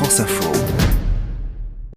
France Info.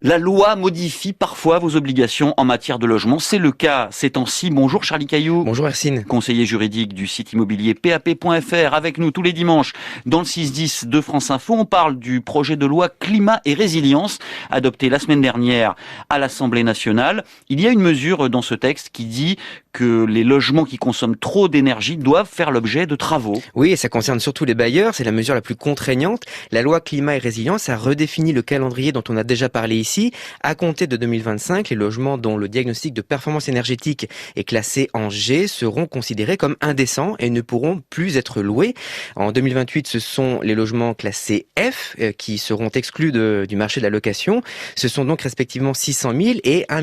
La loi modifie parfois vos obligations en matière de logement. C'est le cas ces temps-ci. Bonjour Charlie Cailloux. Bonjour Hercine. Conseiller juridique du site immobilier PAP.fr. Avec nous tous les dimanches dans le 6-10 de France Info. On parle du projet de loi climat et résilience adopté la semaine dernière à l'Assemblée nationale. Il y a une mesure dans ce texte qui dit que les logements qui consomment trop d'énergie doivent faire l'objet de travaux. Oui, et ça concerne surtout les bailleurs. C'est la mesure la plus contraignante. La loi climat et résilience a redéfini le calendrier dont on a déjà parlé ici. À compter de 2025, les logements dont le diagnostic de performance énergétique est classé en G seront considérés comme indécents et ne pourront plus être loués. En 2028, ce sont les logements classés F qui seront exclus du marché de la location. Ce sont donc respectivement 600 000 et 1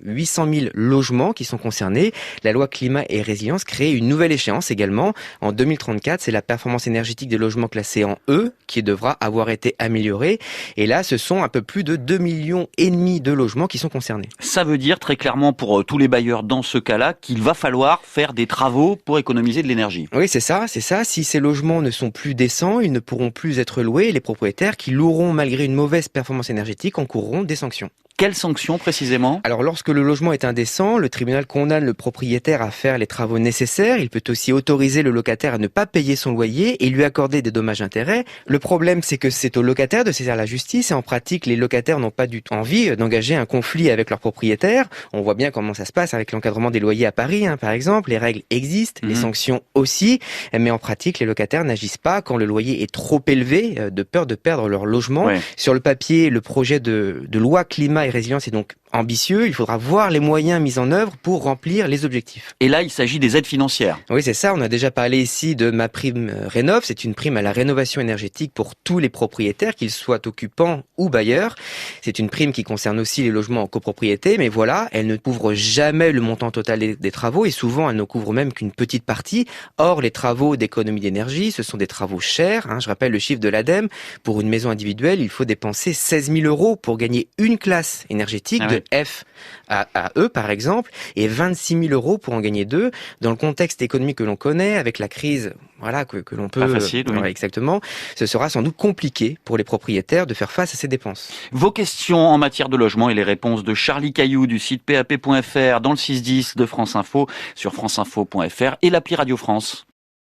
800 000 logements qui sont concernés. La loi climat et résilience crée une nouvelle échéance également. En 2034, c'est la performance énergétique des logements classés en E qui devra avoir été améliorée. Et là, ce sont un peu plus de 2,5 millions de logements qui sont concernés. Ça veut dire très clairement pour tous les bailleurs dans ce cas-là qu'il va falloir faire des travaux pour économiser de l'énergie. Oui, c'est ça. Si ces logements ne sont plus décents, ils ne pourront plus être loués. Les propriétaires qui loueront malgré une mauvaise performance énergétique encourront des sanctions. Quelles sanctions précisément ? Alors lorsque le logement est indécent, le tribunal condamne le propriétaire à faire les travaux nécessaires. Il peut aussi autoriser le locataire à ne pas payer son loyer et lui accorder des dommages-intérêts. Le problème, c'est que c'est au locataire de saisir la justice et en pratique, les locataires n'ont pas du tout envie d'engager un conflit avec leur propriétaire. On voit bien comment ça se passe avec l'encadrement des loyers à Paris, par exemple. Les règles existent, les sanctions aussi, mais en pratique, les locataires n'agissent pas quand le loyer est trop élevé, de peur de perdre leur logement. Ouais. Sur le papier, le projet de loi climat et résilience est donc ambitieux. Il faudra voir les moyens mis en œuvre pour remplir les objectifs. Et là, il s'agit des aides financières. Oui, c'est ça. On a déjà parlé ici de MaPrimeRénov'. C'est une prime à la rénovation énergétique pour tous les propriétaires, qu'ils soient occupants ou bailleurs. C'est une prime qui concerne aussi les logements en copropriété, mais voilà, elle ne couvre jamais le montant total des travaux et souvent elle ne couvre même qu'une petite partie. Or, les travaux d'économie d'énergie, ce sont des travaux chers. Je rappelle le chiffre de l'ADEME. Pour une maison individuelle, il faut dépenser 16 000 € pour gagner une classe énergétique de F à E, par exemple, et 26 000 € pour en gagner deux. Dans le contexte économique que l'on connaît, avec la crise, que l'on peut... Pas facile, oui. Exactement. Ce sera sans doute compliqué pour les propriétaires de faire face à ces dépenses. Vos questions en matière de logement et les réponses de Charlie Cailloux du site PAP.fr dans le 6-10 de France Info, sur franceinfo.fr et l'appli Radio France.